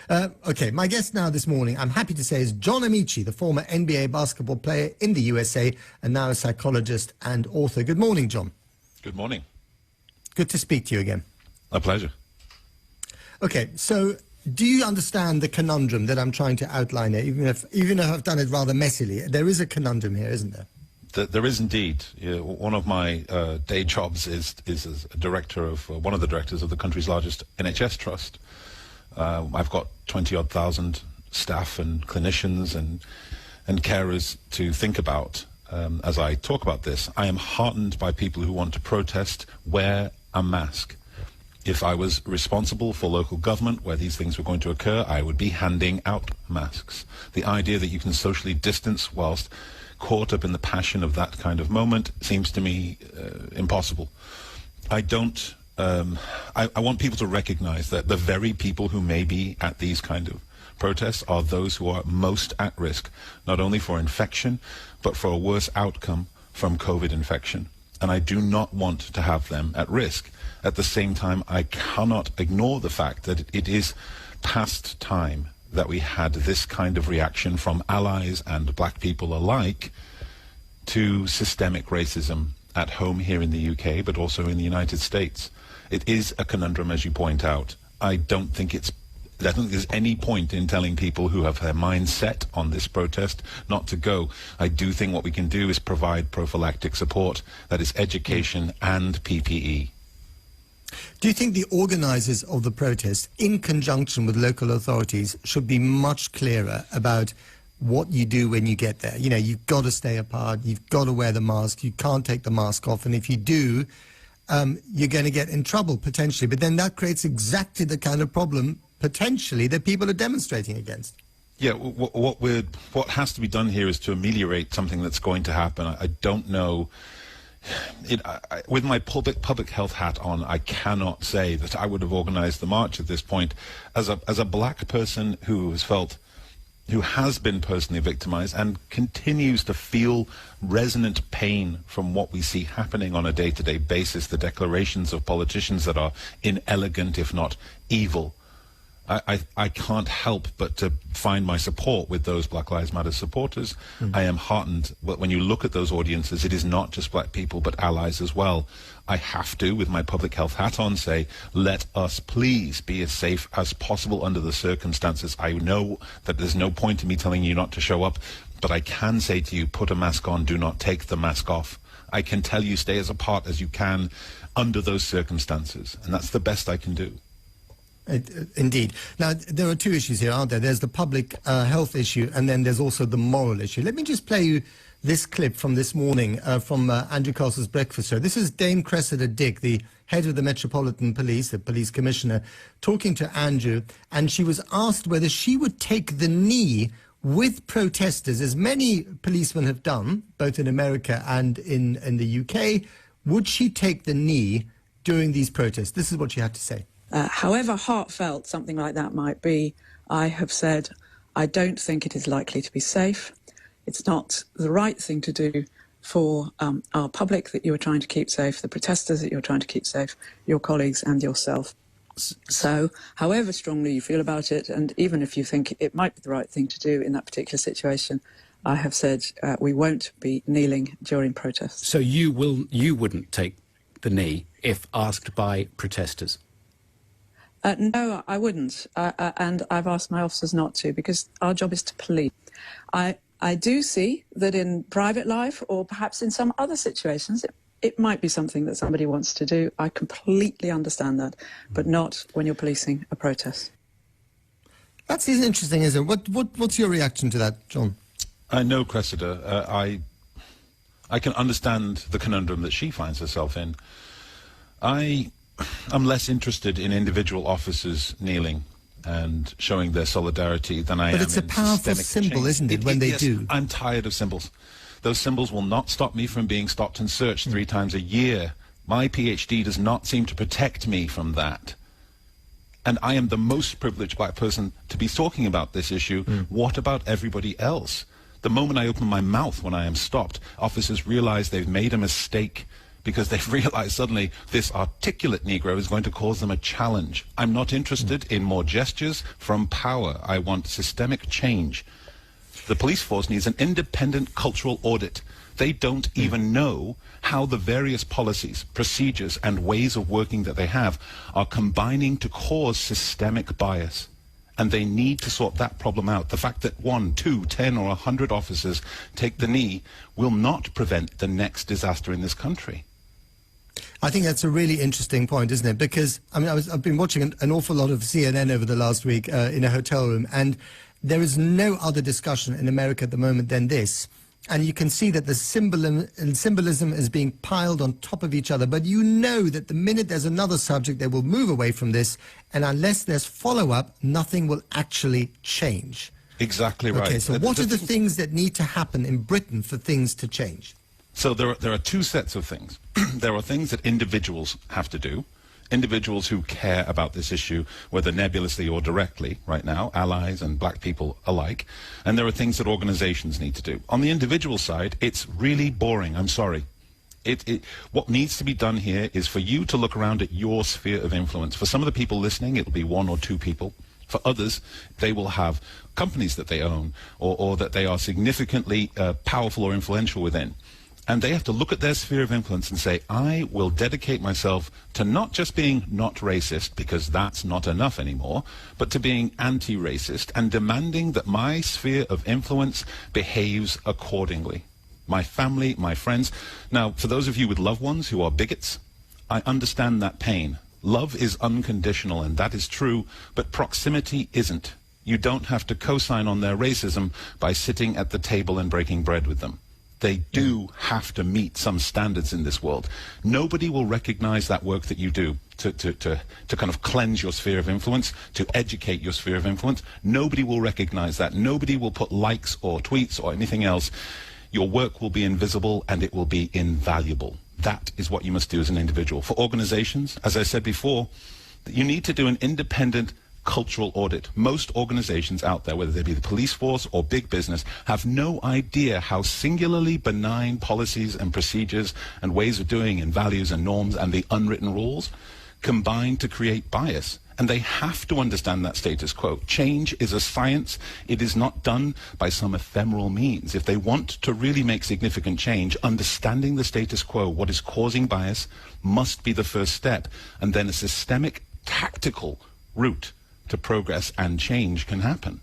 Okay, my guest now this morning, I'm happy to say, is John Amaechi, the former NBA basketball player in the USA and now a psychologist and author. Good morning, John. Good morning. Good to speak to you again. A pleasure. Okay, so do you understand the conundrum that I'm trying to outline here, even if I've done it rather messily? There is a conundrum here, isn't there? There is indeed. One of my day jobs is as a director of one of the directors of the country's largest NHS trust. I've got 20-odd thousand staff and clinicians and carers to think about as I talk about this. I am heartened by people who want to protest, wear a mask. If I was responsible for local government where these things were going to occur, I would be handing out masks. The idea that you can socially distance whilst caught up in the passion of that kind of moment seems to me impossible. I want people to recognize that the very people who may be at these kind of protests are those who are most at risk, not only for infection, but for a worse outcome from COVID infection. And I do not want to have them at risk. At the same time, I cannot ignore the fact that it is past time that we had this kind of reaction from allies and black people alike to systemic racism at home here in the UK, but also in the United States. It is a conundrum, as you point out. I don't think there's any point in telling people who have their minds set on this protest not to go. I do think what we can do is provide prophylactic support, that is education and PPE. Do you think the organisers of the protest, in conjunction with local authorities, should be much clearer about what you do when you get there? You know, you've got to stay apart, you've got to wear the mask, you can't take the mask off, and if you do, you're going to get in trouble, potentially. But then that creates exactly the kind of problem, potentially, that people are demonstrating against. Yeah, what has to be done here is to ameliorate something that's going to happen. I don't know. With my public health hat on, I cannot say that I would have organized the march at this point. As a black person who has been personally victimized and continues to feel resonant pain from what we see happening on a day-to-day basis, the declarations of politicians that are inelegant, if not evil, I can't help but to find my support with those Black Lives Matter supporters. I am heartened that when you look at those audiences, it is not just black people, but allies as well. I have to, with my public health hat on, say, let us please be as safe as possible under the circumstances. I know that there's no point in me telling you not to show up, but I can say to you, put a mask on, do not take the mask off. I can tell you, stay as apart as you can under those circumstances, and that's the best I can do. Indeed. Now, there are two issues here, aren't there? There's the public health issue, and then there's also the moral issue. Let me just play you this clip from this morning from Andrew Castle's breakfast show. This is Dame Cressida Dick, the head of the Metropolitan Police, the police commissioner, talking to Andrew, and she was asked whether she would take the knee with protesters, as many policemen have done, both in America and in the UK. Would she take the knee during these protests? This is what she had to say. However heartfelt something like that might be, I have said I don't think it is likely to be safe. It's not the right thing to do for our public that you are trying to keep safe, the protesters that you're trying to keep safe, your colleagues and yourself. So, however strongly you feel about it, and even if you think it might be the right thing to do in that particular situation, I have said we won't be kneeling during protests. So you wouldn't take the knee if asked by protesters? No, I wouldn't, and I've asked my officers not to, because our job is to police. I do see that in private life, or perhaps in some other situations, it might be something that somebody wants to do. I completely understand that, but not when you're policing a protest. That's interesting, isn't it? What's your reaction to that, John? I know, Cressida. I can understand the conundrum that she finds herself in. I'm less interested in individual officers kneeling and showing their solidarity than I am in systemic change. But it's a powerful symbol, isn't it, when they do? I'm tired of symbols. Those symbols will not stop me from being stopped and searched 3 times a year. My PhD does not seem to protect me from that. And I am the most privileged black person to be talking about this issue. What about everybody else? The moment I open my mouth when I am stopped, officers realize they've made a mistake because they've realized suddenly this articulate Negro is going to cause them a challenge. I'm not interested in more gestures from power. I want systemic change. The police force needs an independent cultural audit. They don't even know how the various policies, procedures, and ways of working that they have are combining to cause systemic bias. And they need to sort that problem out. The fact that 1, 2, 10, or 100 officers take the knee will not prevent the next disaster in this country. I think that's a really interesting point, isn't it? Because, I mean, I've been watching an awful lot of CNN over the last week in a hotel room, and there is no other discussion in America at the moment than this. And you can see that the symbolism is being piled on top of each other. But you know that the minute there's another subject, they will move away from this. And unless there's follow-up, nothing will actually change. Exactly right. Okay, so what are the things that need to happen in Britain for things to change? So there are two sets of things. There are things that individuals have to do. Individuals who care about this issue, whether nebulously or directly right now, allies and black people alike. And there are things that organizations need to do. On the individual side, it's really boring. I'm sorry. What needs to be done here is for you to look around at your sphere of influence. For some of the people listening, it'll be 1 or 2 people. For others, they will have companies that they own or that they are significantly powerful or influential within. And they have to look at their sphere of influence and say, I will dedicate myself to not just being not racist, because that's not enough anymore, but to being anti-racist and demanding that my sphere of influence behaves accordingly. My family, my friends. Now, for those of you with loved ones who are bigots, I understand that pain. Love is unconditional, and that is true, but proximity isn't. You don't have to co-sign on their racism by sitting at the table and breaking bread with them. They do have to meet some standards in this world. Nobody will recognize that work that you do to kind of cleanse your sphere of influence, to educate your sphere of influence. Nobody will recognize that. Nobody will put likes or tweets or anything else. Your work will be invisible and it will be invaluable. That is what you must do as an individual. For organizations, as I said before, you need to do an independent cultural audit. Most organizations out there, whether they be the police force or big business, have no idea how singularly benign policies and procedures and ways of doing and values and norms and the unwritten rules combine to create bias. And they have to understand that status quo. Change is a science. It is not done by some ephemeral means. If they want to really make significant change, understanding the status quo, what is causing bias, must be the first step. And then a systemic, tactical route to progress and change can happen.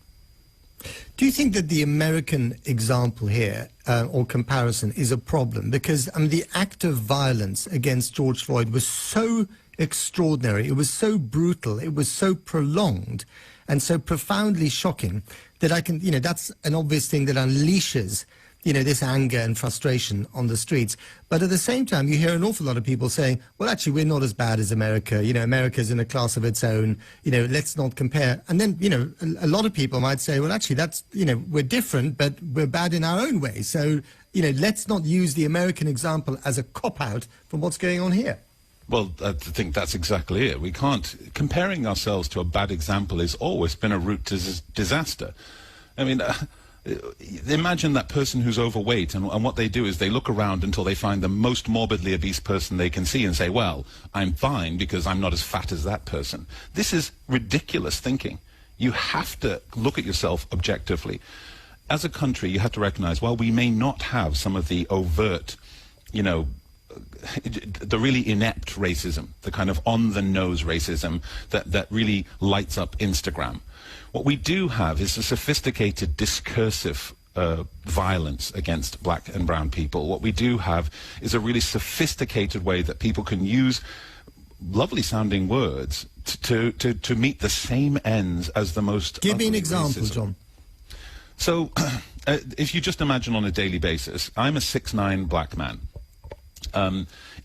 Do you think that the American example here, or comparison, is a problem? Because the act of violence against George Floyd was so extraordinary, it was so brutal, it was so prolonged and so profoundly shocking that that's an obvious thing that unleashes this anger and frustration on the streets. But at the same time, you hear an awful lot of people saying, well, actually, we're not as bad as America. America's in a class of its own. Let's not compare. And then, a lot of people might say, well, actually, that's, we're different, but we're bad in our own way. So, let's not use the American example as a cop-out from what's going on here. Well, I think that's exactly it. We can't. Comparing ourselves to a bad example has always been a route to disaster. I mean, imagine that person who's overweight, and what they do is they look around until they find the most morbidly obese person they can see and say, well, I'm fine because I'm not as fat as that person. This is ridiculous thinking. You have to look at yourself objectively. As a country, you have to recognize, while we may not have some of the overt, the really inept racism, the kind of on-the-nose racism that really lights up Instagram. What we do have is a sophisticated discursive violence against black and brown people. What we do have is a really sophisticated way that people can use lovely sounding words to meet the same ends as the most Give me an example, racism. John. So if you just imagine on a daily basis, I'm a 6'9" black man.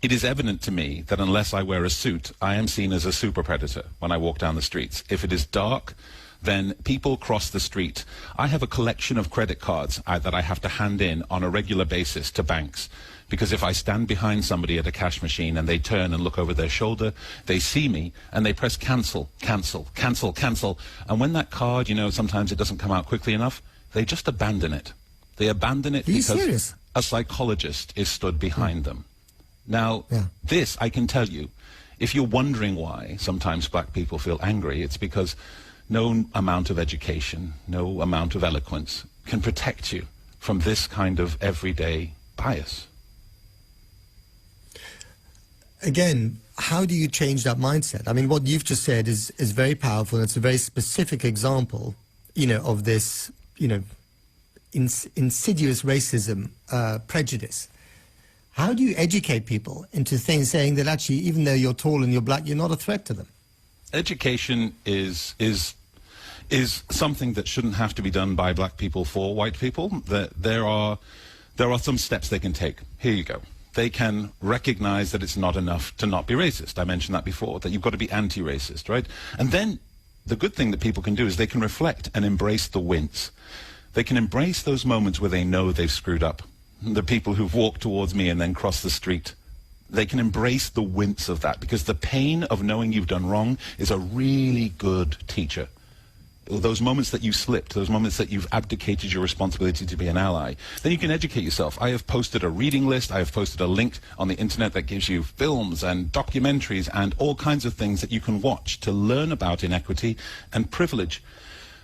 It is evident to me that unless I wear a suit, I am seen as a super predator when I walk down the streets. If it is dark, then people cross the street. I have a collection of credit cards that I have to hand in on a regular basis to banks. Because if I stand behind somebody at a cash machine and they turn and look over their shoulder, they see me and they press cancel, cancel, cancel, cancel. And when that card, sometimes it doesn't come out quickly enough, they just abandon it. They abandon it because a psychologist is stood behind them. Now, Yeah. this, I can tell you, if you're wondering why sometimes black people feel angry, it's because no amount of education, no amount of eloquence can protect you from this kind of everyday bias. Again, how do you change that mindset? I mean, what you've just said is very powerful. It's a very specific example, of this, insidious racism, prejudice. How do you educate people into things saying that actually, even though you're tall and you're black, you're not a threat to them? Education is something that shouldn't have to be done by black people for white people. There are some steps they can take. Here you go. They can recognize that it's not enough to not be racist. I mentioned that before, that you've got to be anti-racist, right? And then the good thing that people can do is they can reflect and embrace the wins. They can embrace those moments where they know they've screwed up. The people who've walked towards me and then crossed the street, they can embrace the wince of that, because the pain of knowing you've done wrong is a really good teacher. Those moments that you slipped, those moments that you've abdicated your responsibility to be an ally, then you can educate yourself. I have posted a reading list, I have posted a link on the internet that gives you films and documentaries and all kinds of things that you can watch to learn about inequity and privilege.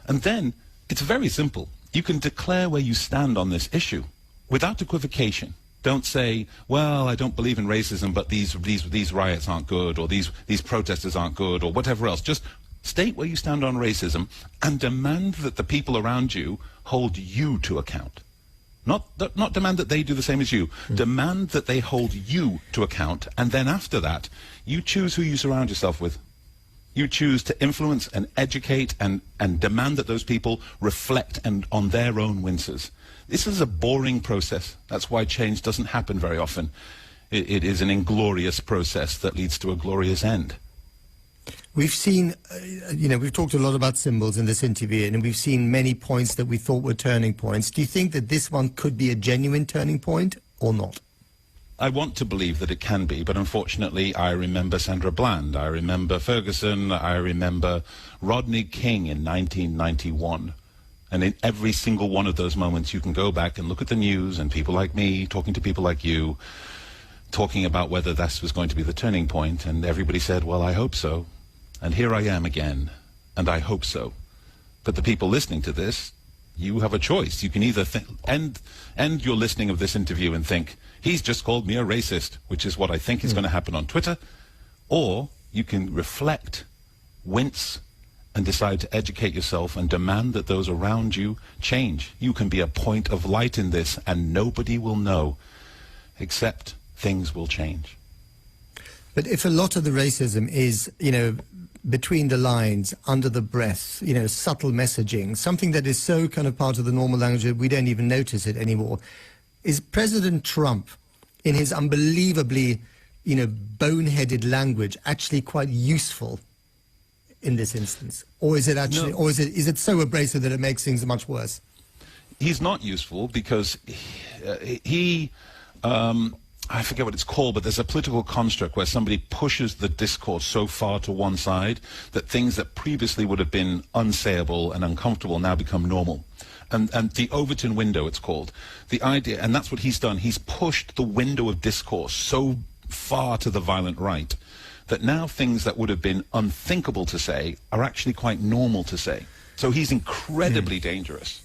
And then, it's very simple. You can declare where you stand on this issue without equivocation. Don't say, well, I don't believe in racism, but these riots aren't good, or these protesters aren't good, or whatever else. Just state where you stand on racism and demand that the people around you hold you to account. Not demand that they do the same as you. Demand that they hold you to account, and then after that, you choose who you surround yourself with. You choose to influence and educate and demand that those people reflect on their own winces. This is a boring process. That's why change doesn't happen very often. It is an inglorious process that leads to a glorious end. We've seen, we've talked a lot about symbols in this interview, and we've seen many points that we thought were turning points. Do you think that this one could be a genuine turning point or not? I want to believe that it can be, but unfortunately I remember Sandra Bland, I remember Ferguson, I remember Rodney King in 1991. And in every single one of those moments you can go back and look at the news and people like me talking to people like you, talking about whether this was going to be the turning point, and everybody said, well, I hope so. And here I am again, and I hope so. But the people listening to this, you have a choice. You can either end your listening of this interview and think, he's just called me a racist, which is what I think is going to happen on Twitter, or you can reflect, wince, and decide to educate yourself and demand that those around you change. You can be a point of light in this, and nobody will know, except things will change. But if a lot of the racism is, between the lines, under the breath, subtle messaging, something that is so kind of part of the normal language that we don't even notice it anymore, is President Trump, in his unbelievably, boneheaded language, actually quite useful in this instance? Or is it actually, No. or is it so abrasive that it makes things much worse? He's not useful because I forget what it's called, but there's a political construct where somebody pushes the discourse so far to one side that things that previously would have been unsayable and uncomfortable now become normal. And the Overton Window, it's called. The idea, and that's what he's done, he's pushed the window of discourse so far to the violent right that now things that would have been unthinkable to say are actually quite normal to say. So he's incredibly dangerous.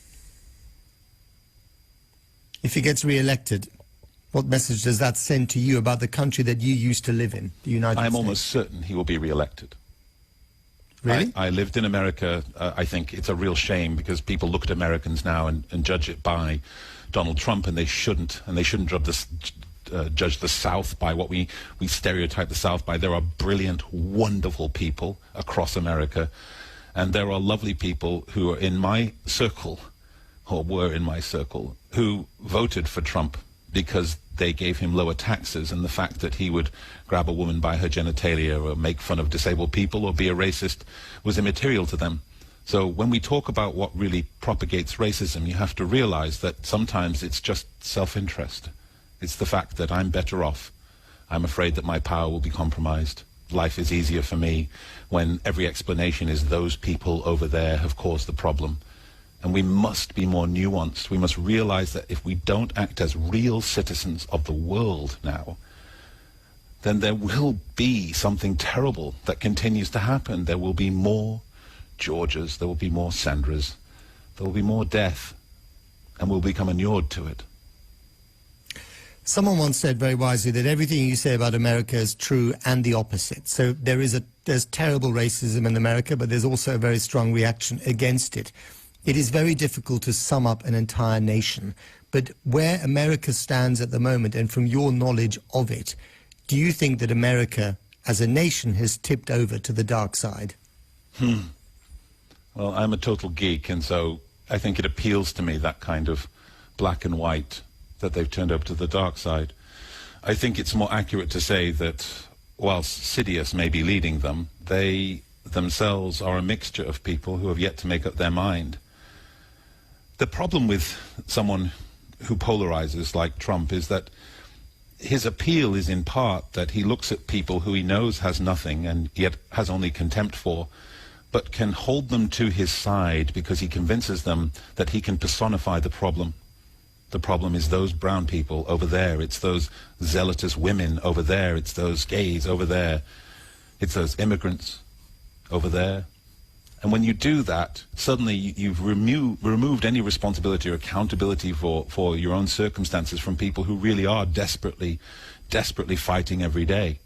If he gets re-elected, what message does that send to you about the country that you used to live in, the United States? I'm almost certain he will be re-elected. Really? I lived in America. I think it's a real shame because people look at Americans now and judge it by Donald Trump, and they shouldn't. And they shouldn't judge the South by what we stereotype the South by. There are brilliant, wonderful people across America, and there are lovely people who are in my circle, or were in my circle, who voted for Trump because they gave him lower taxes, and the fact that he would grab a woman by her genitalia or make fun of disabled people or be a racist was immaterial to them. So when we talk about what really propagates racism, you have to realize that sometimes it's just self-interest. It's the fact that I'm better off. I'm afraid that my power will be compromised. Life is easier for me when every explanation is those people over there have caused the problem. And we must be more nuanced. We must realize that if we don't act as real citizens of the world now, then there will be something terrible that continues to happen. There will be more Georges, there will be more Sandras, there will be more death, and we'll become inured to it. Someone once said very wisely that everything you say about America is true and the opposite. So there's terrible racism in America, but there's also a very strong reaction against it. It is very difficult to sum up an entire nation. But where America stands at the moment, and from your knowledge of it, do you think that America as a nation has tipped over to the dark side? Well, I'm a total geek, and so I think it appeals to me, that kind of black and white, that they've turned over to the dark side. I think it's more accurate to say that whilst Sidious may be leading them, they themselves are a mixture of people who have yet to make up their mind. The problem with someone who polarizes like Trump is that his appeal is in part that he looks at people who he knows has nothing and yet has only contempt for, but can hold them to his side because he convinces them that he can personify the problem. The problem is those brown people over there. It's those zealotous women over there. It's those gays over there. It's those immigrants over there. And when you do that, suddenly you've removed any responsibility or accountability for your own circumstances from people who really are desperately fighting every day.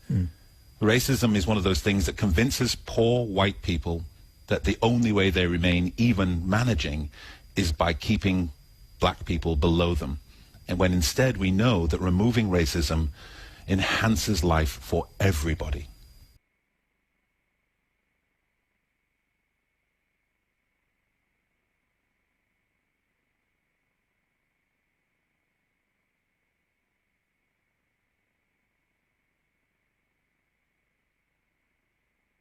Racism is one of those things that convinces poor white people that the only way they remain even managing is by keeping black people below them. And when instead we know that removing racism enhances life for everybody.